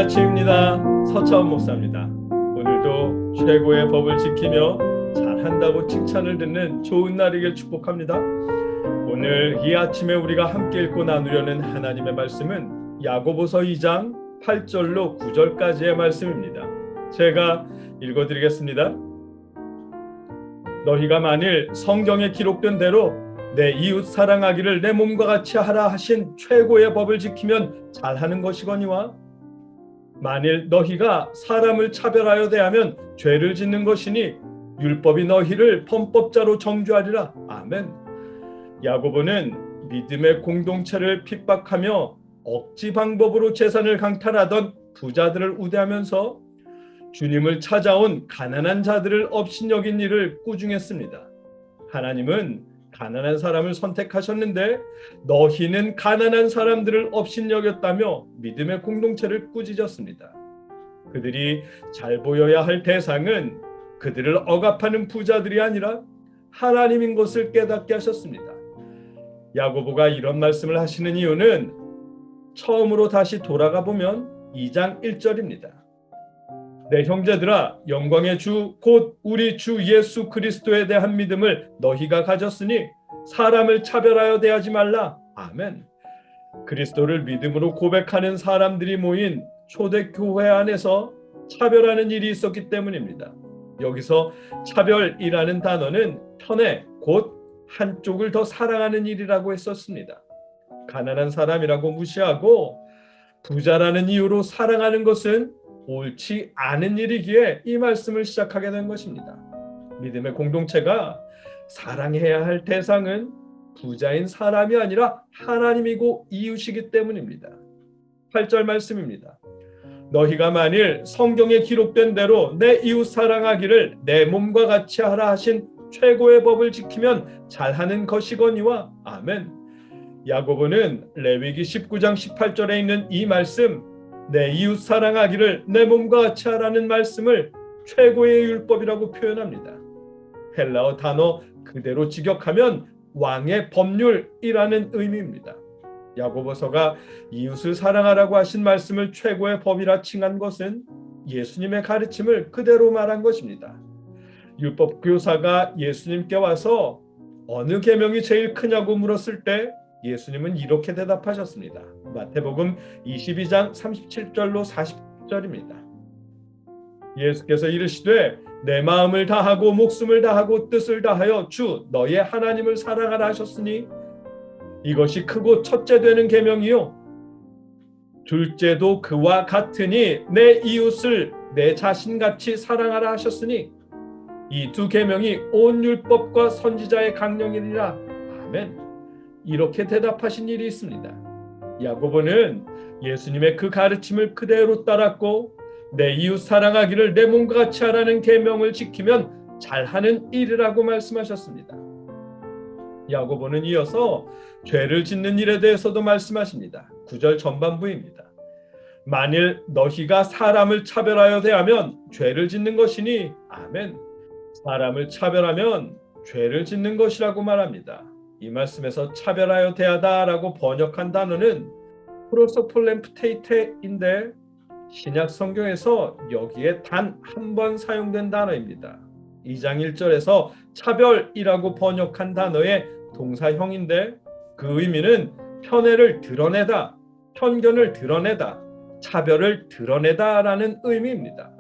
아침입니다. 서차원 목사입니다. 오늘도 최고의 법을 지키며 잘한다고 칭찬을 듣는 좋은 날이길 축복합니다. 오늘 이 아침에 우리가 함께 읽고 나누려는 하나님의 말씀은 야고보서 2장 8절로 9절까지의 말씀입니다. 제가 읽어드리겠습니다. 너희가 만일 성경에 기록된 대로 내 이웃 사랑하기를 내 몸과 같이 하라 하신 최고의 법을 지키면 잘하는 것이거니와 만일 너희가 사람을 차별하여 대하면 죄를 짓는 것이니 율법이 너희를 범법자로 정죄하리라. 아멘. 야고보는 믿음의 공동체를 핍박하며 억지 방법으로 재산을 강탈하던 부자들을 우대하면서 주님을 찾아온 가난한 자들을 업신여긴 일을 꾸중했습니다. 하나님은 가난한 사람을 선택하셨는데 너희는 가난한 사람들을 업신여겼다며 믿음의 공동체를 꾸짖었습니다. 그들이 잘 보여야 할 대상은 그들을 억압하는 부자들이 아니라 하나님인 것을 깨닫게 하셨습니다. 야고보가 이런 말씀을 하시는 이유는 처음으로 다시 돌아가 보면 2장 1절입니다. 내 형제들아, 영광의 주 곧 우리 주 예수 그리스도에 대한 믿음을 너희가 가졌으니 사람을 차별하여 대하지 말라. 아멘. 그리스도를 믿음으로 고백하는 사람들이 모인 초대교회 안에서 차별하는 일이 있었기 때문입니다. 여기서 차별이라는 단어는 편애, 곧 한쪽을 더 사랑하는 일이라고 했었습니다. 가난한 사람이라고 무시하고 부자라는 이유로 사랑하는 것은 옳지 않은 일이기에 이 말씀을 시작하게 된 것입니다. 믿음의 공동체가 사랑해야 할 대상은 부자인 사람이 아니라 하나님이고 이웃이기 때문입니다. 8절 말씀입니다. 너희가 만일 성경에 기록된 대로 내 이웃 사랑하기를 내 몸과 같이 하라 하신 최고의 법을 지키면 잘하는 것이거니와. 아멘. 야고보는 레위기 19장 18절에 있는 이 말씀, 내 이웃 사랑하기를 내 몸과 같이 하라는 말씀을 최고의 율법이라고 표현합니다. 헬라어 단어 그대로 직역하면 왕의 법률이라는 의미입니다. 야고보서가 이웃을 사랑하라고 하신 말씀을 최고의 법이라 칭한 것은 예수님의 가르침을 그대로 말한 것입니다. 율법 교사가 예수님께 와서 어느 계명이 제일 크냐고 물었을 때 예수님은 이렇게 대답하셨습니다. 마태복음 22장 37절로 40절입니다. 예수께서 이르시되 내 마음을 다하고 목숨을 다하고 뜻을 다하여 주 너의 하나님을 사랑하라 하셨으니 이것이 크고 첫째 되는 계명이요 둘째도 그와 같으니 내 이웃을 내 자신같이 사랑하라 하셨으니 이 두 계명이 온 율법과 선지자의 강령이니라. 아멘. 이렇게 대답하신 일이 있습니다. 야고보는 예수님의 그 가르침을 그대로 따랐고 내 이웃 사랑하기를 내 몸과 같이 하라는 계명을 지키면 잘하는 일이라고 말씀하셨습니다. 야고보는 이어서 죄를 짓는 일에 대해서도 말씀하십니다. 9절 전반부입니다. 만일 너희가 사람을 차별하여 대하면 죄를 짓는 것이니. 아멘. 사람을 차별하면 죄를 짓는 것이라고 말합니다. 이 말씀에서 차별하여 대하다라고 번역한 단어는 프로소폴렘프테이테인데 신약 성경에서 여기에 단 한 번 사용된 단어입니다. 2장 1절에서 차별이라고 번역한 단어의 동사형인데 그 의미는 편애를 드러내다, 편견을 드러내다, 차별을 드러내다라는 의미입니다.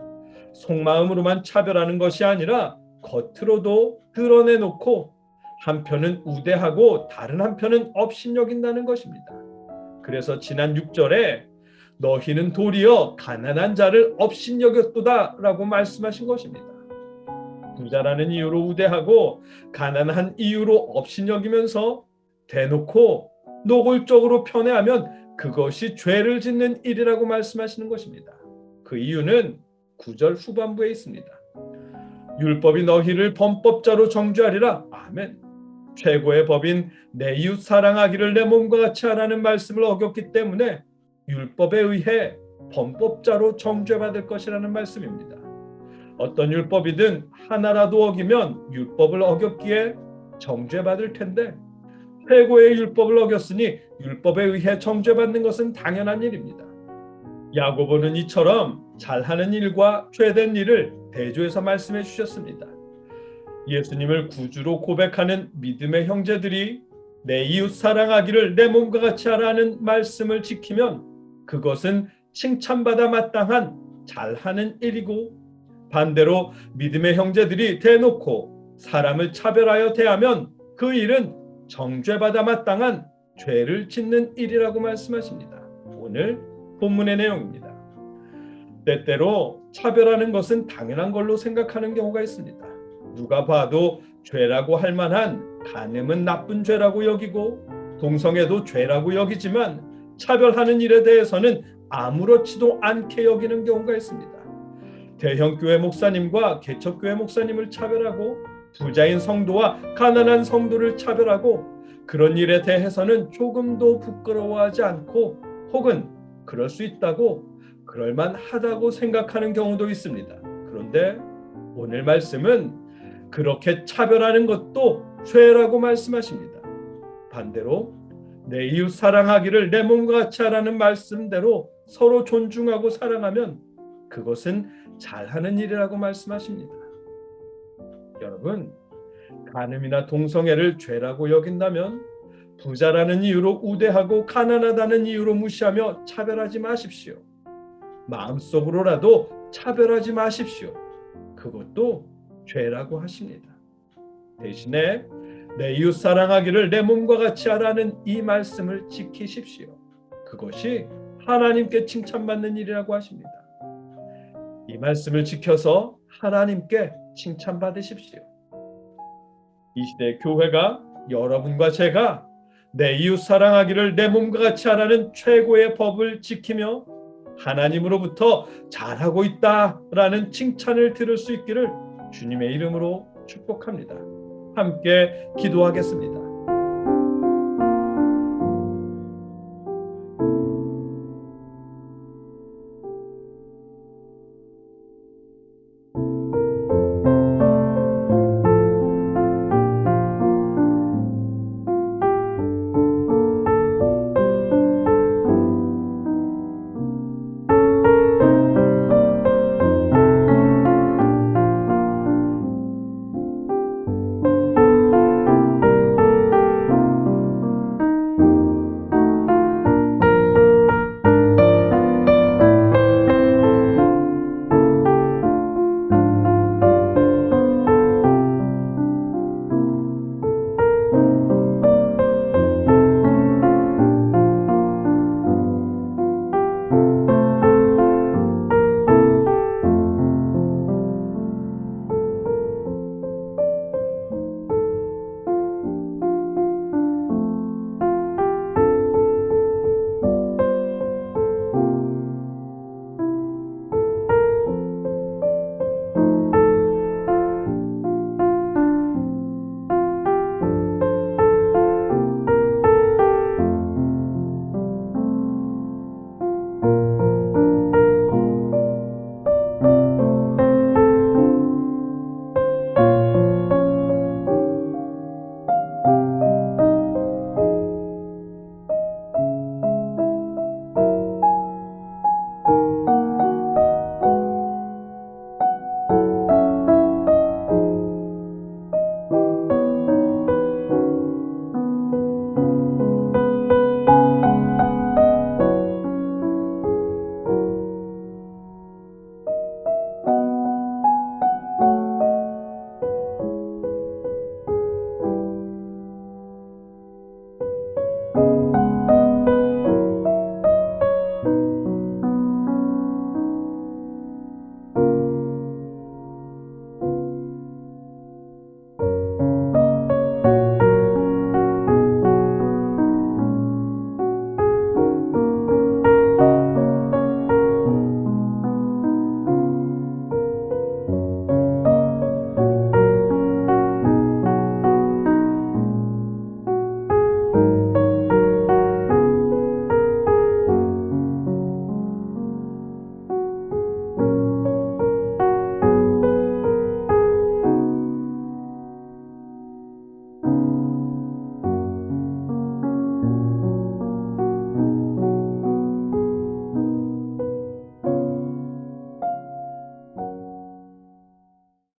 속마음으로만 차별하는 것이 아니라 겉으로도 드러내놓고 한편은 우대하고 다른 한편은 업신여긴다는 것입니다. 그래서 지난 6절에 너희는 도리어 가난한 자를 업신여겼도다 라고 말씀하신 것입니다. 부자라는 이유로 우대하고 가난한 이유로 업신여기면서 대놓고 노골적으로 편애하면 그것이 죄를 짓는 일이라고 말씀하시는 것입니다. 그 이유는 9절 후반부에 있습니다. 율법이 너희를 범법자로 정죄하리라. 아멘. 최고의 법인 내 이웃 사랑하기를 내 몸과 같이 하라는 말씀을 어겼기 때문에 율법에 의해 범법자로 정죄받을 것이라는 말씀입니다. 어떤 율법이든 하나라도 어기면 율법을 어겼기에 정죄받을 텐데 최고의 율법을 어겼으니 율법에 의해 정죄받는 것은 당연한 일입니다. 야고보는 이처럼 잘하는 일과 죄된 일을 대조해서 말씀해 주셨습니다. 예수님을 구주로 고백하는 믿음의 형제들이 내 이웃 사랑하기를 내 몸과 같이 하라는 말씀을 지키면 그것은 칭찬받아 마땅한 잘하는 일이고, 반대로 믿음의 형제들이 대놓고 사람을 차별하여 대하면 그 일은 정죄받아 마땅한 죄를 짓는 일이라고 말씀하십니다. 오늘 본문의 내용입니다. 때때로 차별하는 것은 당연한 걸로 생각하는 경우가 있습니다. 누가 봐도 죄라고 할 만한 간음은 나쁜 죄라고 여기고 동성애도 죄라고 여기지만 차별하는 일에 대해서는 아무렇지도 않게 여기는 경우가 있습니다. 대형교회 목사님과 개척교회 목사님을 차별하고 부자인 성도와 가난한 성도를 차별하고 그런 일에 대해서는 조금도 부끄러워하지 않고 혹은 그럴 수 있다고 그럴만하다고 생각하는 경우도 있습니다. 그런데 오늘 말씀은 그렇게 차별하는 것도 죄라고 말씀하십니다. 반대로 내 이웃 사랑하기를 내 몸과 같이 하라는 말씀대로 서로 존중하고 사랑하면 그것은 잘하는 일이라고 말씀하십니다. 여러분, 간음이나 동성애를 죄라고 여긴다면 부자라는 이유로 우대하고 가난하다는 이유로 무시하며 차별하지 마십시오. 마음속으로라도 차별하지 마십시오. 그것도 죄라고 하십니다. 대신에 내 이웃 사랑하기를 내 몸과 같이 하라는 이 말씀을 지키십시오. 그것이 하나님께 칭찬받는 일이라고 하십니다. 이 말씀을 지켜서 하나님께 칭찬받으십시오. 이 시대 교회가 여러분과 제가 내 이웃 사랑하기를 내 몸과 같이 하라는 최고의 법을 지키며 하나님으로부터 잘하고 있다라는 칭찬을 들을 수 있기를 주님의 이름으로 축복합니다. 함께 기도하겠습니다.